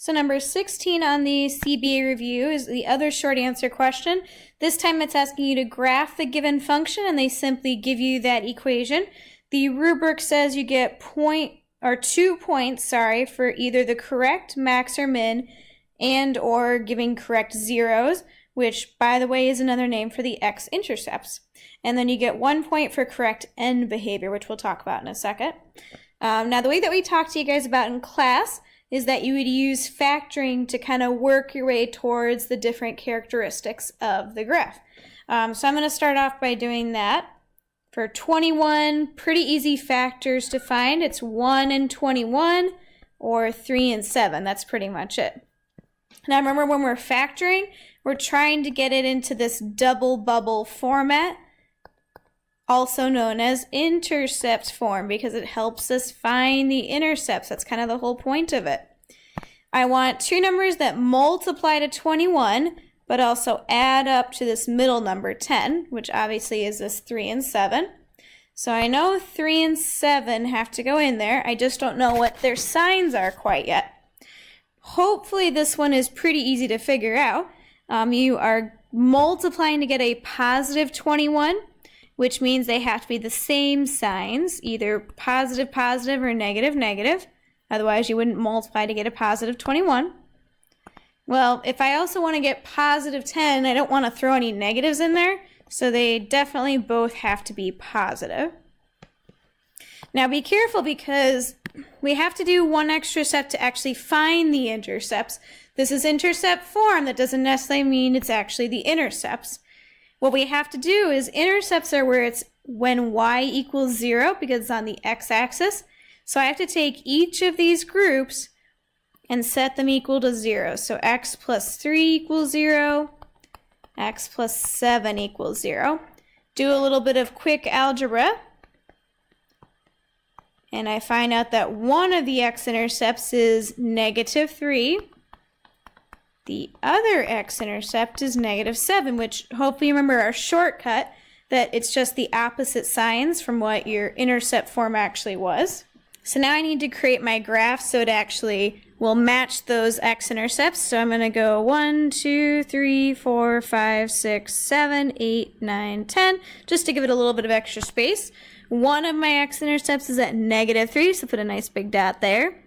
So number 16 on the CBA review is the other short answer question. This time it's asking you to graph the given function, and they simply give you that equation. The rubric says you get 2 points, for either the correct max or min and or giving correct zeros, which by the way is another name for the x-intercepts. And then you get 1 point for correct end behavior, which we'll talk about in a second. Now the way that we talked to you guys about in class is that you would use factoring to kind of work your way towards the different characteristics of the graph. So I'm going to start off by doing that. For 21, pretty easy factors to find. It's 1 and 21 or 3 and 7. That's pretty much it. Now remember, when we're factoring, we're trying to get it into this double bubble format, also known as intercept form, because it helps us find the intercepts. That's kind of the whole point of it. I want two numbers that multiply to 21, but also add up to this middle number 10, which obviously is this 3 and 7. So I know 3 and 7 have to go in there. I just don't know what their signs are quite yet. Hopefully this one is pretty easy to figure out. You are multiplying to get a positive 21, which means they have to be the same signs, either positive, positive, or negative, negative. Otherwise, you wouldn't multiply to get a positive 21. Well, if I also want to get positive 10, I don't want to throw any negatives in there, so they definitely both have to be positive. Now be careful, because we have to do one extra step to actually find the intercepts. This is intercept form. That doesn't necessarily mean it's actually the intercepts. What we have to do is, intercepts are where it's when y equals 0, because it's on the x-axis. So I have to take each of these groups and set them equal to 0. So x plus 3 equals 0, x plus 7 equals 0. Do a little bit of quick algebra, and I find out that one of the x-intercepts is negative 3. The other x-intercept is negative 7, which hopefully you remember our shortcut, that it's just the opposite signs from what your intercept form actually was. So now I need to create my graph so it actually will match those x-intercepts. So I'm going to go 1, 2, 3, 4, 5, 6, 7, 8, 9, 10, just to give it a little bit of extra space. One of my x-intercepts is at negative 3, so put a nice big dot there.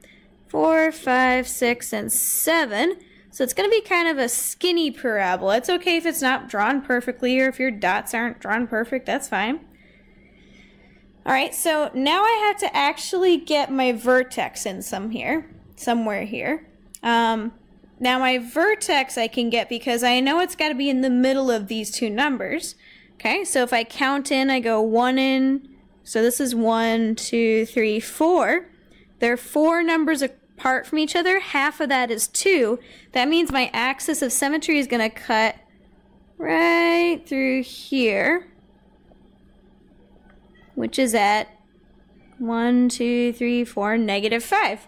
4, 5, 6, and 7. So it's going to be kind of a skinny parabola. It's okay if it's not drawn perfectly, or if your dots aren't drawn perfect, that's fine. All right, so now I have to actually get my vertex in somewhere here. Now my vertex I can get because I know it's got to be in the middle of these two numbers. Okay, so if I count in, I go 1 in, so this is 1, 2, 3, 4. There are 4 numbers apart from each other. Half of that is 2. That means my axis of symmetry is going to cut right through here, which is at 1, 2, 3, 4, negative 5.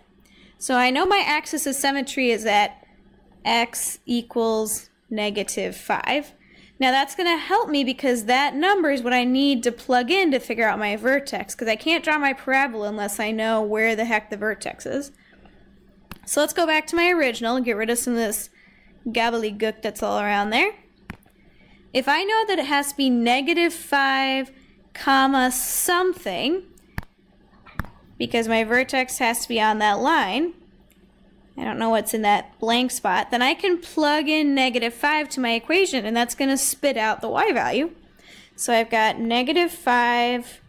So I know my axis of symmetry is at x equals negative 5. Now that's going to help me, because that number is what I need to plug in to figure out my vertex, because I can't draw my parabola unless I know where the heck the vertex is. So let's go back to my original and get rid of some of this gobbledygook that's all around there. If I know that it has to be negative 5, comma something, because my vertex has to be on that line, I don't know what's in that blank spot, then I can plug in negative 5 to my equation, and that's going to spit out the y value. So I've got negative 5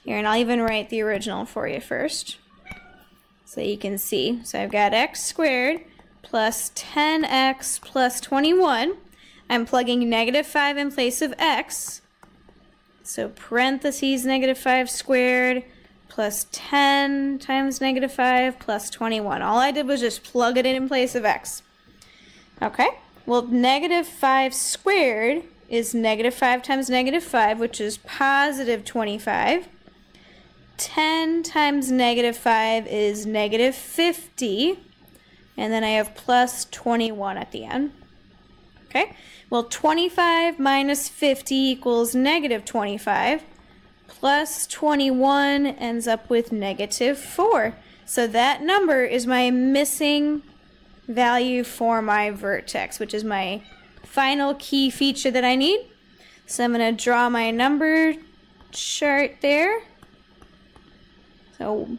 here, and I'll even write the original for you first so you can see. So I've got x squared plus 10x plus 21. I'm plugging negative 5 in place of x. So parentheses negative 5 squared plus 10 times negative 5 plus 21. All I did was just plug it in place of x. Okay, well, negative 5 squared is negative 5 times negative 5, which is positive 25. 10 times negative 5 is negative 50. And then I have plus 21 at the end. Okay, well, 25 minus 50 equals negative 25. Plus 21 ends up with negative 4. So that number is my missing value for my vertex, which is my final key feature that I need. So I'm going to draw my number chart there. So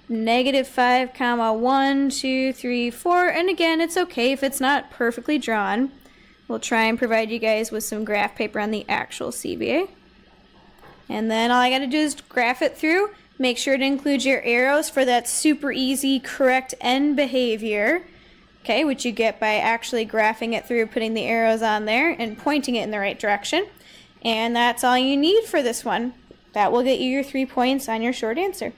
-5, 1, 2, 3, 4. And again, it's okay if it's not perfectly drawn. We'll try and provide you guys with some graph paper on the actual CBA. And then all I got to do is graph it through. Make sure to include your arrows for that super easy correct end behavior. Okay, which you get by actually graphing it through, putting the arrows on there and pointing it in the right direction. And that's all you need for this one. That will get you your 3 points on your short answer.